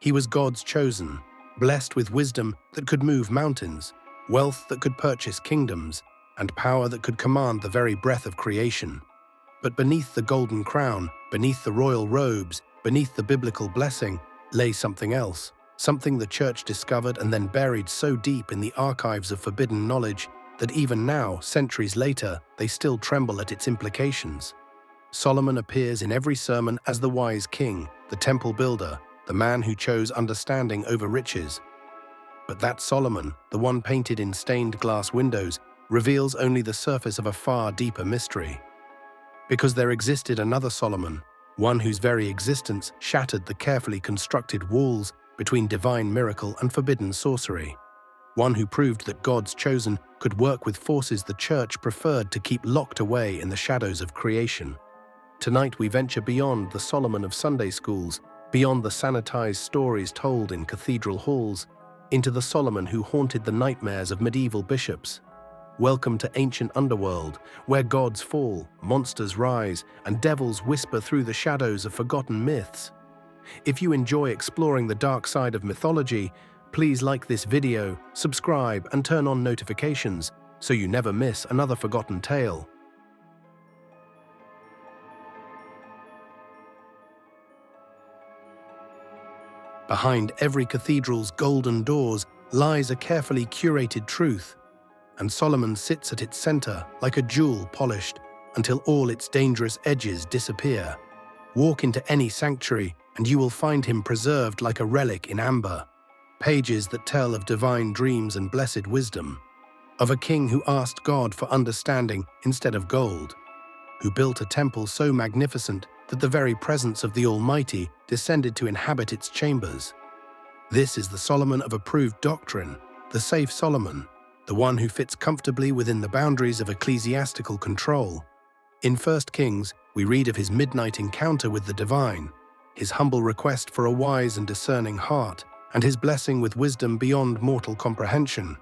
He was God's chosen, blessed with wisdom that could move mountains, wealth that could purchase kingdoms, and power that could command the very breath of creation. But beneath the golden crown, beneath the royal robes, beneath the biblical blessing, lay something else, something the church discovered and then buried so deep in the archives of forbidden knowledge that even now, centuries later, they still tremble at its implications. Solomon appears in every sermon as the wise king, the temple builder, the man who chose understanding over riches. But that Solomon, the one painted in stained glass windows, reveals only the surface of a far deeper mystery. Because there existed another Solomon, one whose very existence shattered the carefully constructed walls between divine miracle and forbidden sorcery. One who proved that God's chosen could work with forces the church preferred to keep locked away in the shadows of creation. Tonight we venture beyond the Solomon of Sunday schools, beyond the sanitized stories told in cathedral halls, into the Solomon who haunted the nightmares of medieval bishops. Welcome to ancient Underworld, where gods fall, monsters rise, and devils whisper through the shadows of forgotten myths. If you enjoy exploring the dark side of mythology, please like this video, subscribe, and turn on notifications so you never miss another forgotten tale. Behind every cathedral's golden doors lies a carefully curated truth, and Solomon sits at its center like a jewel polished until all its dangerous edges disappear. Walk into any sanctuary and you will find him preserved like a relic in amber, pages that tell of divine dreams and blessed wisdom, of a king who asked God for understanding instead of gold, who built a temple so magnificent that the very presence of the Almighty descended to inhabit its chambers. This is the Solomon of approved doctrine, the safe Solomon, the one who fits comfortably within the boundaries of ecclesiastical control. In 1 Kings, we read of his midnight encounter with the divine, his humble request for a wise and discerning heart, and his blessing with wisdom beyond mortal comprehension.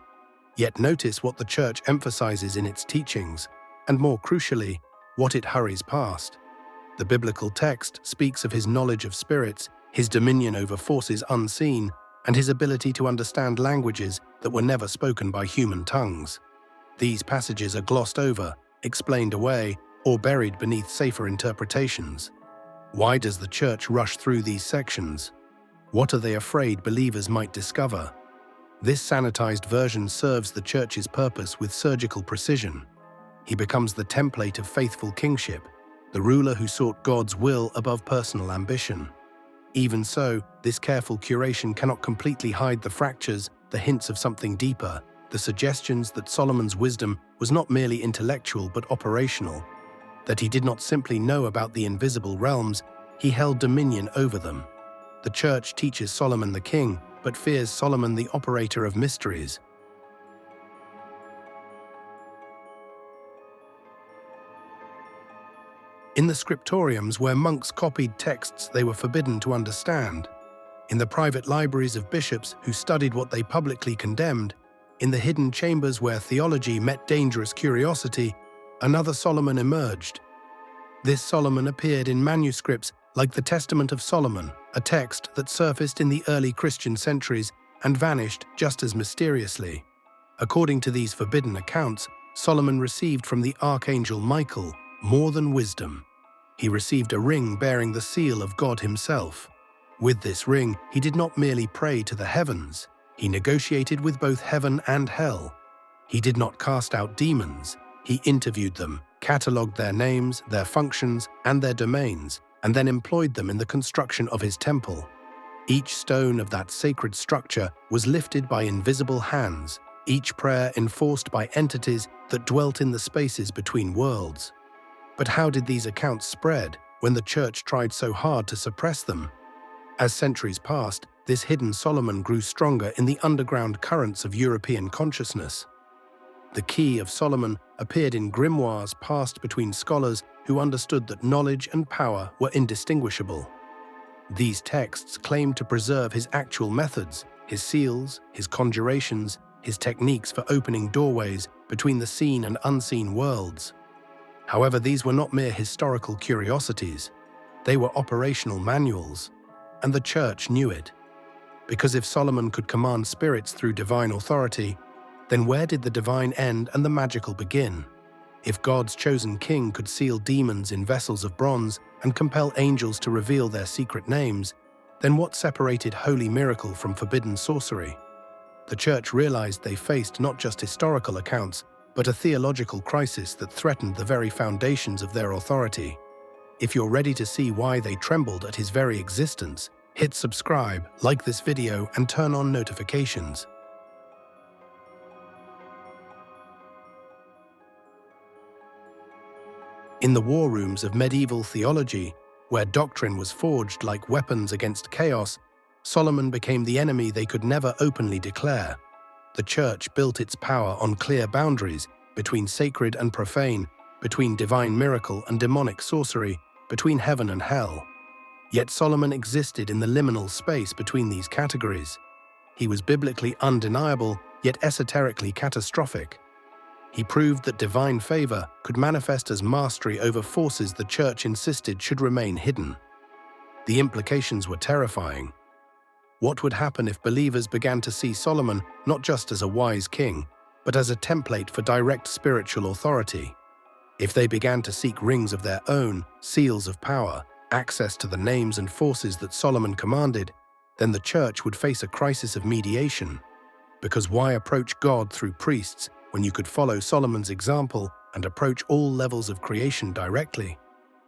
Yet notice what the church emphasizes in its teachings, and more crucially, what it hurries past. The biblical text speaks of his knowledge of spirits, his dominion over forces unseen, and his ability to understand languages that were never spoken by human tongues. These passages are glossed over, explained away, or buried beneath safer interpretations. Why does the church rush through these sections? What are they afraid believers might discover? This sanitized version serves the church's purpose with surgical precision. He becomes the template of faithful kingship, the ruler who sought God's will above personal ambition. Even so, this careful curation cannot completely hide the fractures, the hints of something deeper, the suggestions that Solomon's wisdom was not merely intellectual but operational, that he did not simply know about the invisible realms, he held dominion over them. The church teaches Solomon the king, but fears Solomon the operator of mysteries. In the scriptoriums where monks copied texts they were forbidden to understand, in the private libraries of bishops who studied what they publicly condemned, in the hidden chambers where theology met dangerous curiosity, another Solomon emerged. This Solomon appeared in manuscripts like the Testament of Solomon, a text that surfaced in the early Christian centuries and vanished just as mysteriously. According to these forbidden accounts, Solomon received from the archangel Michael more than wisdom. He received a ring bearing the seal of God himself. With this ring, he did not merely pray to the heavens, he negotiated with both heaven and hell. He did not cast out demons, he interviewed them, catalogued their names, their functions, and their domains, and then employed them in the construction of his temple. Each stone of that sacred structure was lifted by invisible hands, each prayer enforced by entities that dwelt in the spaces between worlds. But how did these accounts spread when the church tried so hard to suppress them? As centuries passed, this hidden Solomon grew stronger in the underground currents of European consciousness. The key of Solomon appeared in grimoires passed between scholars who understood that knowledge and power were indistinguishable. These texts claimed to preserve his actual methods, his seals, his conjurations, his techniques for opening doorways between the seen and unseen worlds. However, these were not mere historical curiosities. They were operational manuals, and the church knew it. Because if Solomon could command spirits through divine authority, then where did the divine end and the magical begin? If God's chosen king could seal demons in vessels of bronze and compel angels to reveal their secret names, then what separated holy miracle from forbidden sorcery? The church realized they faced not just historical accounts, but a theological crisis that threatened the very foundations of their authority. If you're ready to see why they trembled at his very existence, hit subscribe, like this video, and turn on notifications. In the war rooms of medieval theology, where doctrine was forged like weapons against chaos, Solomon became the enemy they could never openly declare. The church built its power on clear boundaries between sacred and profane, between divine miracle and demonic sorcery, between heaven and hell. Yet Solomon existed in the liminal space between these categories. He was biblically undeniable, yet esoterically catastrophic. He proved that divine favor could manifest as mastery over forces the church insisted should remain hidden. The implications were terrifying. What would happen if believers began to see Solomon not just as a wise king, but as a template for direct spiritual authority? If they began to seek rings of their own, seals of power, access to the names and forces that Solomon commanded, then the church would face a crisis of mediation. Because why approach God through priests when you could follow Solomon's example and approach all levels of creation directly?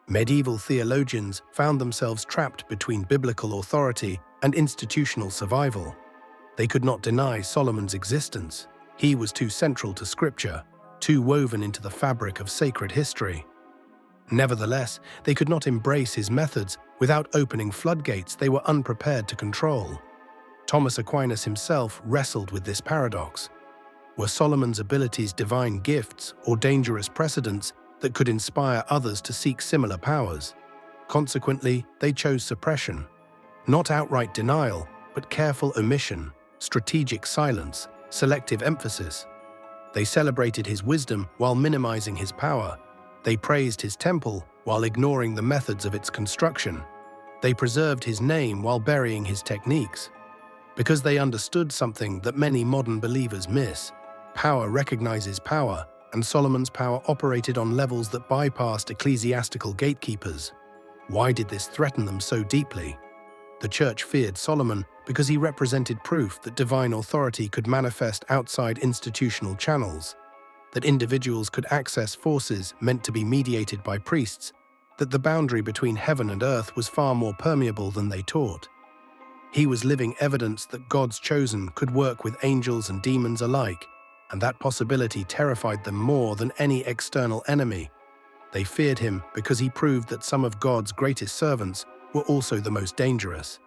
Medieval theologians found themselves trapped between biblical authority and institutional survival. They could not deny Solomon's existence. He was too central to Scripture, too woven into the fabric of sacred history. Nevertheless, they could not embrace his methods without opening floodgates they were unprepared to control. Thomas Aquinas himself wrestled with this paradox. Were Solomon's abilities divine gifts or dangerous precedents that could inspire others to seek similar powers? Consequently, they chose suppression. Not outright denial, but careful omission, strategic silence, selective emphasis. They celebrated his wisdom while minimizing his power. They praised his temple while ignoring the methods of its construction. They preserved his name while burying his techniques. Because they understood something that many modern believers miss. Power recognizes power, and Solomon's power operated on levels that bypassed ecclesiastical gatekeepers. Why did this threaten them so deeply? The church feared Solomon because he represented proof that divine authority could manifest outside institutional channels, that individuals could access forces meant to be mediated by priests, that the boundary between heaven and earth was far more permeable than they taught. He was living evidence that God's chosen could work with angels and demons alike, and that possibility terrified them more than any external enemy. They feared him because he proved that some of God's greatest servants were also the most dangerous.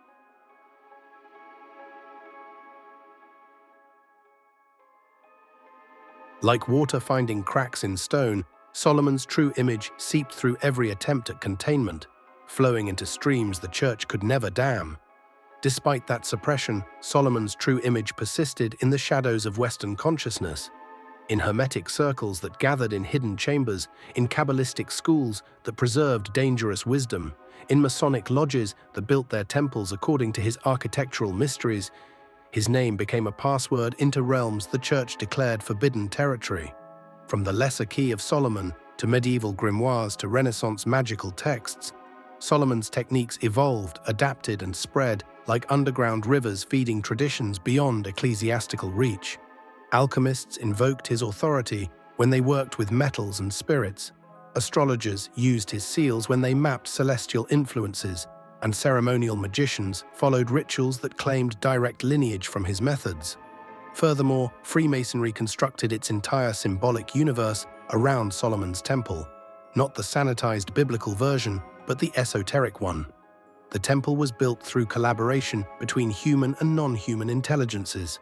Like water finding cracks in stone, Solomon's true image seeped through every attempt at containment, flowing into streams the church could never dam. Despite that suppression, Solomon's true image persisted in the shadows of Western consciousness, in hermetic circles that gathered in hidden chambers, in Kabbalistic schools that preserved dangerous wisdom, in Masonic lodges that built their temples according to his architectural mysteries. His name became a password into realms the church declared forbidden territory. From the Lesser Key of Solomon to medieval grimoires to Renaissance magical texts, Solomon's techniques evolved, adapted, and spread like underground rivers feeding traditions beyond ecclesiastical reach. Alchemists invoked his authority when they worked with metals and spirits. Astrologers used his seals when they mapped celestial influences, and ceremonial magicians followed rituals that claimed direct lineage from his methods. Furthermore, Freemasonry constructed its entire symbolic universe around Solomon's temple, not the sanitized biblical version, but the esoteric one. The temple was built through collaboration between human and non-human intelligences.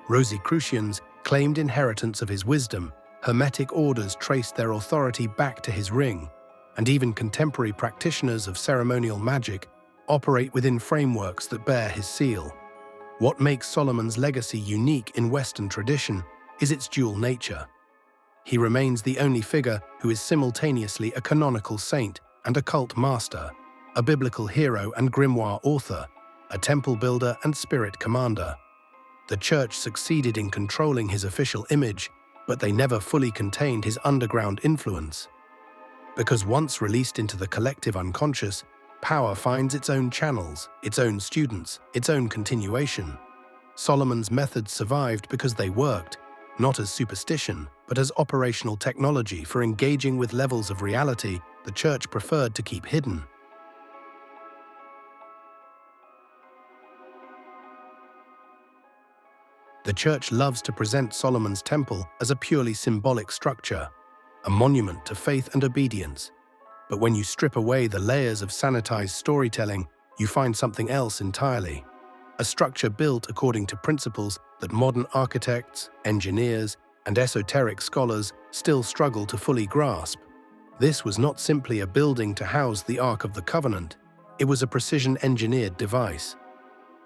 Rosicrucians claimed inheritance of his wisdom, Hermetic orders traced their authority back to his ring, and even contemporary practitioners of ceremonial magic operate within frameworks that bear his seal. What makes Solomon's legacy unique in Western tradition is its dual nature. He remains the only figure who is simultaneously a canonical saint and occult master, a biblical hero and grimoire author, a temple builder and spirit commander. The church succeeded in controlling his official image, but they never fully contained his underground influence. Because once released into the collective unconscious, power finds its own channels, its own students, its own continuation. Solomon's methods survived because they worked, not as superstition, but as operational technology for engaging with levels of reality the church preferred to keep hidden. The church loves to present Solomon's temple as a purely symbolic structure, a monument to faith and obedience. But when you strip away the layers of sanitized storytelling, you find something else entirely. A structure built according to principles that modern architects, engineers, and esoteric scholars still struggle to fully grasp. This was not simply a building to house the Ark of the Covenant, it was a precision-engineered device.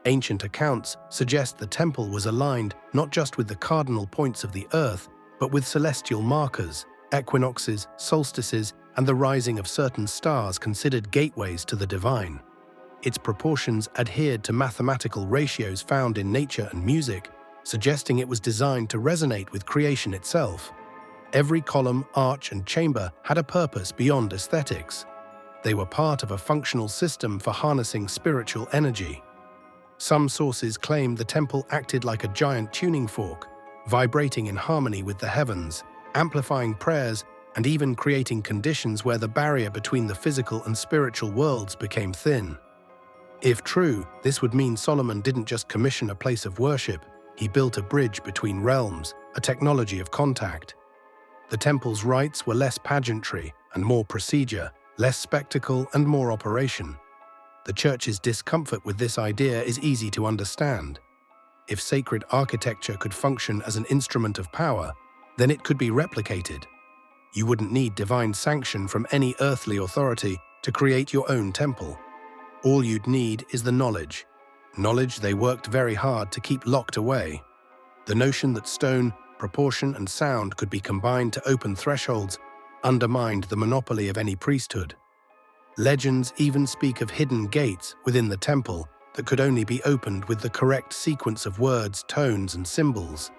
Ancient accounts suggest the temple was aligned not just with the cardinal points of the earth, but with celestial markers, equinoxes, solstices, and the rising of certain stars considered gateways to the divine. Its proportions adhered to mathematical ratios found in nature and music, suggesting it was designed to resonate with creation itself. Every column, arch, and chamber had a purpose beyond aesthetics. They were part of a functional system for harnessing spiritual energy. Some sources claim the temple acted like a giant tuning fork, vibrating in harmony with the heavens, amplifying prayers, and even creating conditions where the barrier between the physical and spiritual worlds became thin. If true, this would mean Solomon didn't just commission a place of worship, he built a bridge between realms, a technology of contact. The temple's rites were less pageantry and more procedure, less spectacle and more operation. The church's discomfort with this idea is easy to understand. If sacred architecture could function as an instrument of power, then it could be replicated. You wouldn't need divine sanction from any earthly authority to create your own temple. All you'd need is the knowledge they worked very hard to keep locked away. The notion that stone, proportion, and sound could be combined to open thresholds undermined the monopoly of any priesthood. Legends even speak of hidden gates within the temple that could only be opened with the correct sequence of words, tones, and symbols,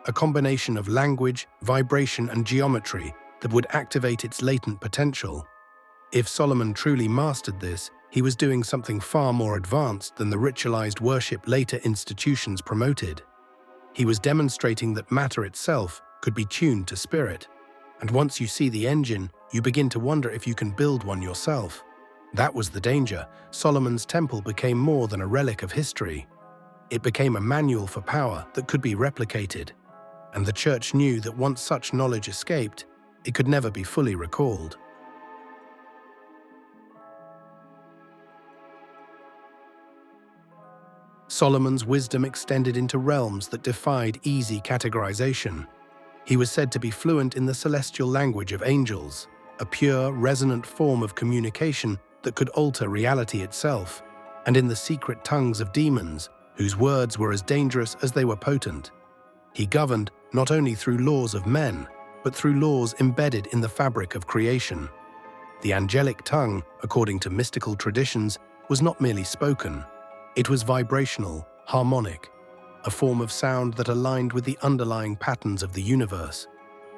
a combination of language, vibration, and geometry that would activate its latent potential. If Solomon truly mastered this, he was doing something far more advanced than the ritualized worship later institutions promoted. He was demonstrating that matter itself could be tuned to spirit. And once you see the engine, you begin to wonder if you can build one yourself. That was the danger. Solomon's temple became more than a relic of history. It became a manual for power that could be replicated. And the church knew that once such knowledge escaped, it could never be fully recalled. Solomon's wisdom extended into realms that defied easy categorization. He was said to be fluent in the celestial language of angels, a pure, resonant form of communication that could alter reality itself, and in the secret tongues of demons, whose words were as dangerous as they were potent. He governed not only through laws of men, but through laws embedded in the fabric of creation. The angelic tongue, according to mystical traditions, was not merely spoken. It was vibrational, harmonic, a form of sound that aligned with the underlying patterns of the universe.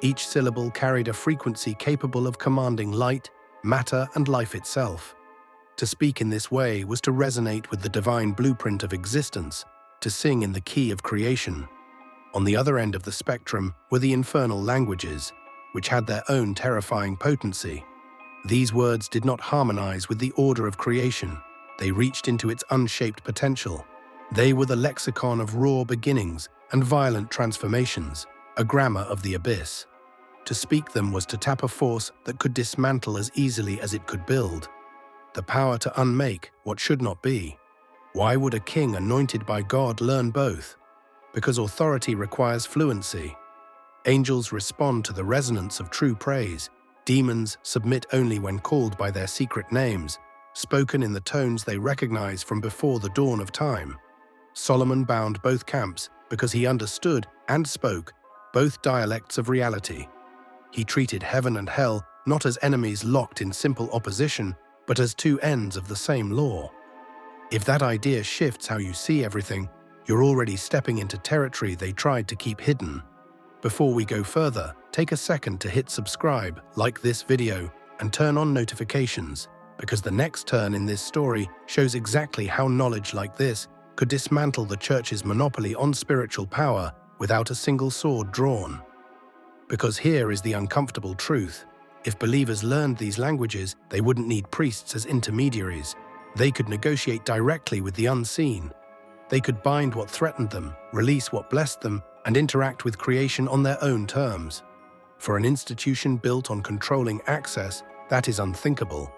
Each syllable carried a frequency capable of commanding light, matter, and life itself. To speak in this way was to resonate with the divine blueprint of existence, to sing in the key of creation. On the other end of the spectrum were the infernal languages, which had their own terrifying potency. These words did not harmonize with the order of creation. They reached into its unshaped potential. They were the lexicon of raw beginnings and violent transformations, a grammar of the abyss. To speak them was to tap a force that could dismantle as easily as it could build. The power to unmake what should not be. Why would a king anointed by God learn both? Because authority requires fluency. Angels respond to the resonance of true praise. Demons submit only when called by their secret names, spoken in the tones they recognize from before the dawn of time. Solomon bound both camps because he understood and spoke both dialects of reality. He treated heaven and hell not as enemies locked in simple opposition, but as two ends of the same law. If that idea shifts how you see everything, you're already stepping into territory they tried to keep hidden. Before we go further, take a second to hit subscribe, like this video, and turn on notifications, because the next turn in this story shows exactly how knowledge like this could dismantle the church's monopoly on spiritual power without a single sword drawn. Because here is the uncomfortable truth. If believers learned these languages, they wouldn't need priests as intermediaries. They could negotiate directly with the unseen. They could bind what threatened them, release what blessed them, and interact with creation on their own terms. For an institution built on controlling access, that is unthinkable.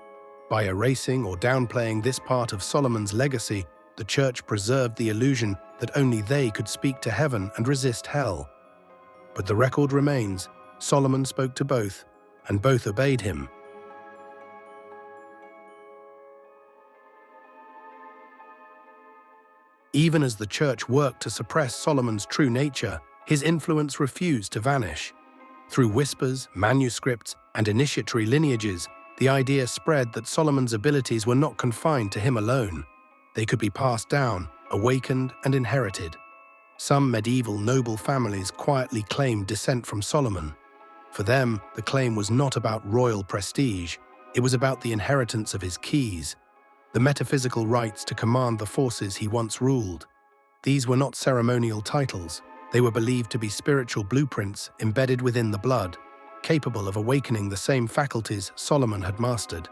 By erasing or downplaying this part of Solomon's legacy, the church preserved the illusion that only they could speak to heaven and resist hell. But the record remains. Solomon spoke to both, and both obeyed him. Even as the church worked to suppress Solomon's true nature, his influence refused to vanish. Through whispers, manuscripts, and initiatory lineages, the idea spread that Solomon's abilities were not confined to him alone. They could be passed down, awakened, and inherited. Some medieval noble families quietly claimed descent from Solomon. For them, the claim was not about royal prestige, it was about the inheritance of his keys, the metaphysical rights to command the forces he once ruled. These were not ceremonial titles, they were believed to be spiritual blueprints embedded within the blood, capable of awakening the same faculties Solomon had mastered.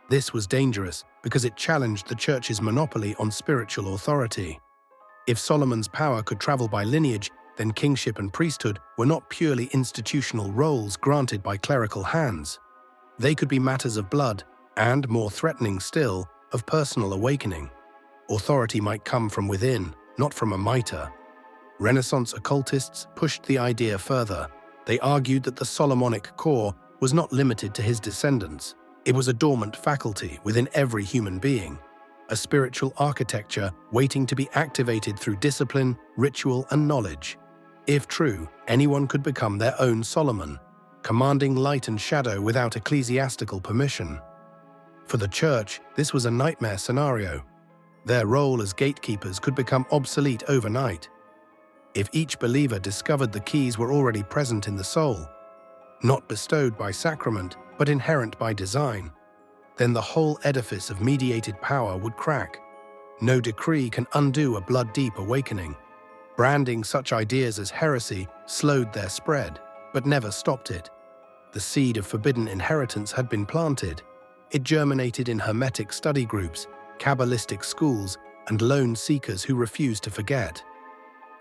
This was dangerous because it challenged the church's monopoly on spiritual authority. If Solomon's power could travel by lineage, then kingship and priesthood were not purely institutional roles granted by clerical hands. They could be matters of blood, and, more threatening still, of personal awakening. Authority might come from within, not from a mitre. Renaissance occultists pushed the idea further. They argued that the Solomonic core was not limited to his descendants. It was a dormant faculty within every human being, a spiritual architecture waiting to be activated through discipline, ritual, and knowledge. If true, anyone could become their own Solomon, commanding light and shadow without ecclesiastical permission. For the church, this was a nightmare scenario. Their role as gatekeepers could become obsolete overnight. If each believer discovered the keys were already present in the soul, not bestowed by sacrament, but inherent by design, then the whole edifice of mediated power would crack. No decree can undo a blood-deep awakening. Branding such ideas as heresy slowed their spread, but never stopped it. The seed of forbidden inheritance had been planted. It germinated in Hermetic study groups, Kabbalistic schools, and lone seekers who refused to forget.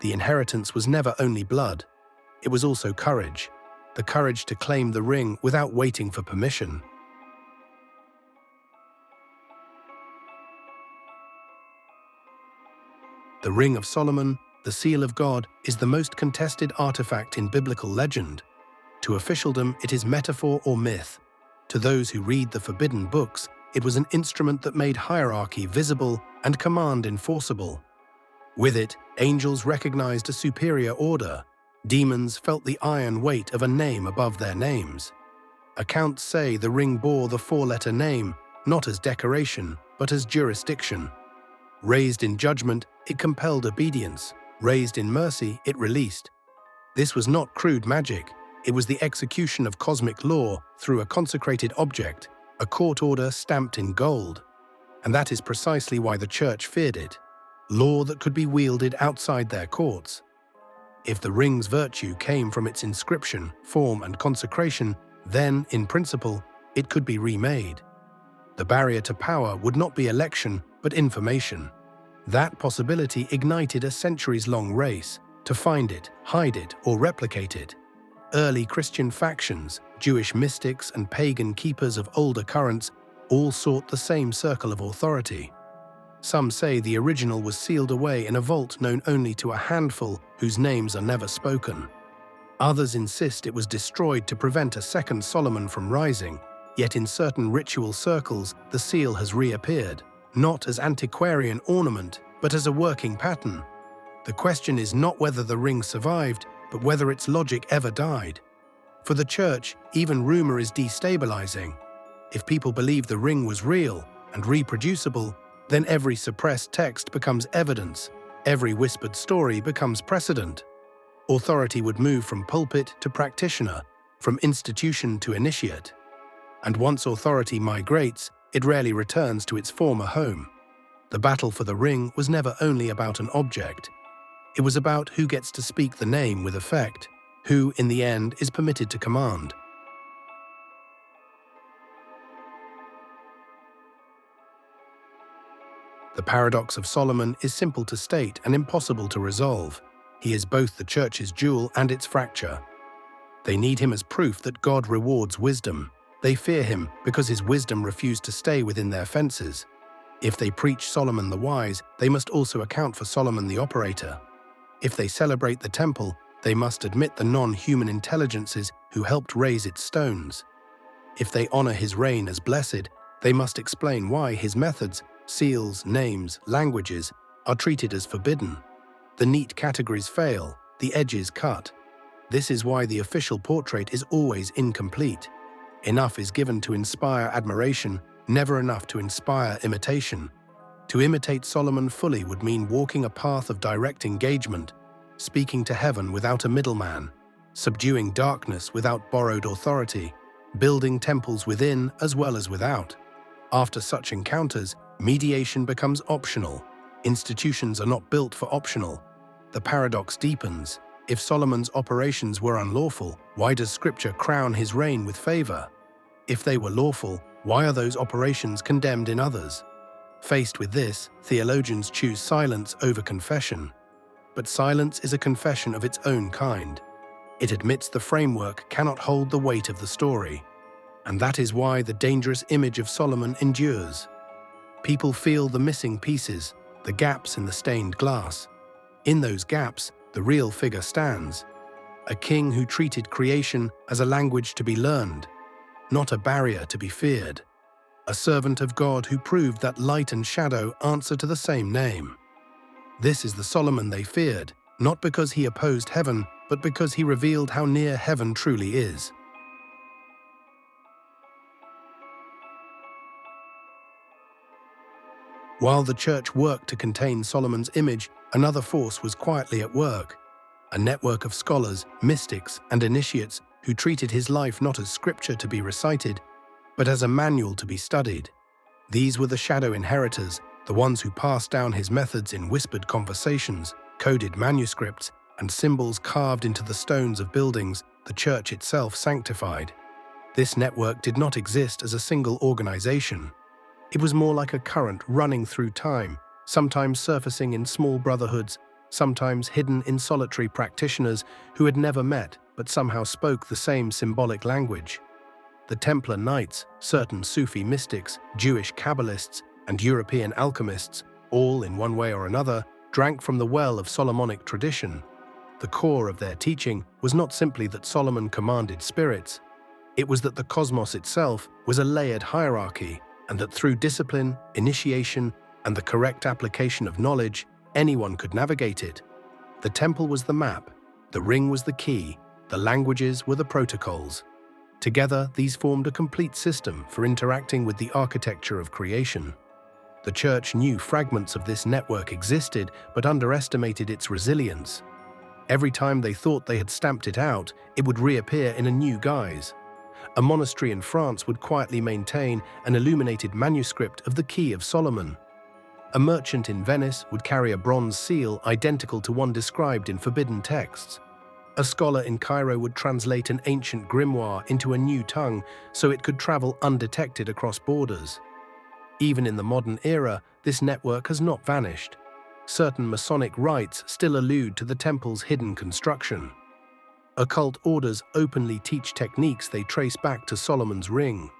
The inheritance was never only blood. It was also courage, the courage to claim the ring without waiting for permission. The Ring of Solomon, the Seal of God, is the most contested artifact in biblical legend. To officialdom, it is metaphor or myth. To those who read the forbidden books, it was an instrument that made hierarchy visible and command enforceable. With it, angels recognized a superior order. Demons felt the iron weight of a name above their names. Accounts say the ring bore the four-letter name, not as decoration, but as jurisdiction. Raised in judgment, it compelled obedience. Raised in mercy, it released. This was not crude magic. It was the execution of cosmic law through a consecrated object, a court order stamped in gold. And that is precisely why the church feared it. Law that could be wielded outside their courts. If the ring's virtue came from its inscription, form, and consecration, then, in principle, it could be remade. The barrier to power would not be election, but information. That possibility ignited a centuries-long race to find it, hide it, or replicate it. Early Christian factions, Jewish mystics, and pagan keepers of older currents all sought the same circle of authority. Some say the original was sealed away in a vault known only to a handful whose names are never spoken. Others insist it was destroyed to prevent a second Solomon from rising, yet in certain ritual circles the seal has reappeared, not as antiquarian ornament, but as a working pattern. The question is not whether the ring survived, but whether its logic ever died. For the church, even rumor is destabilizing. If people believe the ring was real and reproducible, then every suppressed text becomes evidence, every whispered story becomes precedent. Authority would move from pulpit to practitioner, from institution to initiate. And once authority migrates, it rarely returns to its former home. The battle for the ring was never only about an object. It was about who gets to speak the name with effect, who, in the end, is permitted to command. The paradox of Solomon is simple to state and impossible to resolve. He is both the church's jewel and its fracture. They need him as proof that God rewards wisdom. They fear him because his wisdom refused to stay within their fences. If they preach Solomon the wise, they must also account for Solomon the operator. If they celebrate the temple, they must admit the non-human intelligences who helped raise its stones. If they honor his reign as blessed, they must explain why his methods, seals, names, languages, are treated as forbidden. The neat categories fail, the edges cut. This is why the official portrait is always incomplete. Enough is given to inspire admiration, never enough to inspire imitation. To imitate Solomon fully would mean walking a path of direct engagement, speaking to heaven without a middleman, subduing darkness without borrowed authority, building temples within as well as without. After such encounters, mediation becomes optional. Institutions are not built for optional. The paradox deepens. If Solomon's operations were unlawful, why does Scripture crown his reign with favor? If they were lawful, why are those operations condemned in others? Faced with this, theologians choose silence over confession. But silence is a confession of its own kind. It admits the framework cannot hold the weight of the story. And that is why the dangerous image of Solomon endures. People feel the missing pieces, the gaps in the stained glass. In those gaps, the real figure stands. A king who treated creation as a language to be learned, not a barrier to be feared. A servant of God who proved that light and shadow answer to the same name. This is the Solomon they feared, not because he opposed heaven, but because he revealed how near heaven truly is. While the church worked to contain Solomon's image, another force was quietly at work. A network of scholars, mystics, and initiates who treated his life not as scripture to be recited, but as a manual to be studied. These were the shadow inheritors, the ones who passed down his methods in whispered conversations, coded manuscripts, and symbols carved into the stones of buildings the church itself sanctified. This network did not exist as a single organization. It was more like a current running through time, sometimes surfacing in small brotherhoods, sometimes hidden in solitary practitioners who had never met but somehow spoke the same symbolic language. The Templar Knights, certain Sufi mystics, Jewish Kabbalists, and European alchemists, all in one way or another, drank from the well of Solomonic tradition. The core of their teaching was not simply that Solomon commanded spirits. It was that the cosmos itself was a layered hierarchy, and that through discipline, initiation, and the correct application of knowledge, anyone could navigate it. The temple was the map, the ring was the key, the languages were the protocols. Together, these formed a complete system for interacting with the architecture of creation. The church knew fragments of this network existed, but underestimated its resilience. Every time they thought they had stamped it out, it would reappear in a new guise. A monastery in France would quietly maintain an illuminated manuscript of the Key of Solomon. A merchant in Venice would carry a bronze seal identical to one described in forbidden texts. A scholar in Cairo would translate an ancient grimoire into a new tongue so it could travel undetected across borders. Even in the modern era, this network has not vanished. Certain Masonic rites still allude to the temple's hidden construction. Occult orders openly teach techniques they trace back to Solomon's ring.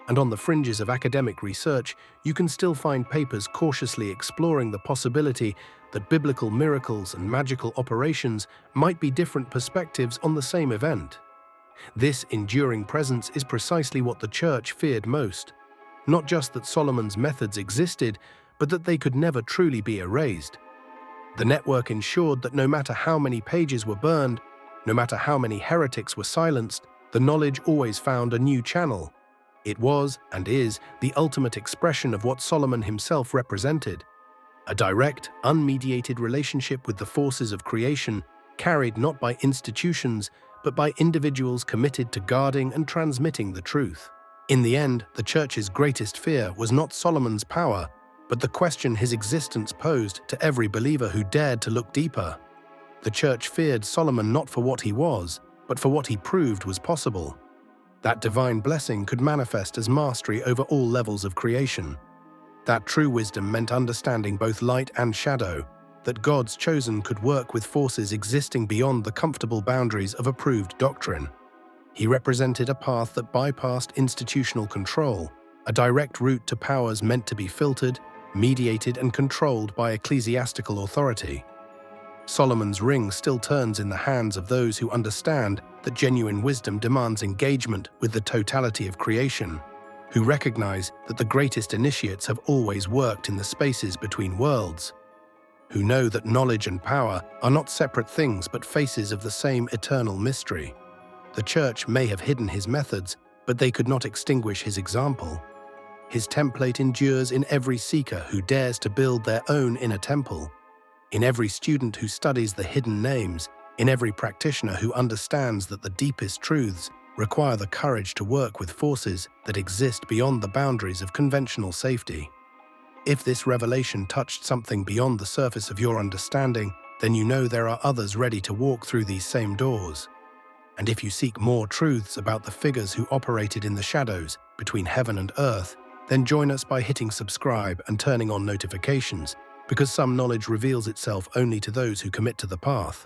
And on the fringes of academic research, you can still find papers cautiously exploring the possibility that biblical miracles and magical operations might be different perspectives on the same event. This enduring presence is precisely what the church feared most. Not just that Solomon's methods existed, but that they could never truly be erased. The network ensured that no matter how many pages were burned, no matter how many heretics were silenced, the knowledge always found a new channel. It was, and is, the ultimate expression of what Solomon himself represented: a direct, unmediated relationship with the forces of creation, carried not by institutions, but by individuals committed to guarding and transmitting the truth. In the end, the Church's greatest fear was not Solomon's power, but the question his existence posed to every believer who dared to look deeper. The Church feared Solomon not for what he was, but for what he proved was possible. That divine blessing could manifest as mastery over all levels of creation. That true wisdom meant understanding both light and shadow, that God's chosen could work with forces existing beyond the comfortable boundaries of approved doctrine. He represented a path that bypassed institutional control, a direct route to powers meant to be filtered, mediated, and controlled by ecclesiastical authority. Solomon's ring still turns in the hands of those who understand that genuine wisdom demands engagement with the totality of creation, who recognize that the greatest initiates have always worked in the spaces between worlds, who know that knowledge and power are not separate things but faces of the same eternal mystery. The Church may have hidden his methods, but they could not extinguish his example. His template endures in every seeker who dares to build their own inner temple, in every student who studies the hidden names, in every practitioner who understands that the deepest truths require the courage to work with forces that exist beyond the boundaries of conventional safety. If this revelation touched something beyond the surface of your understanding, then you know there are others ready to walk through these same doors. And if you seek more truths about the figures who operated in the shadows between heaven and earth, then join us by hitting subscribe and turning on notifications, because some knowledge reveals itself only to those who commit to the path.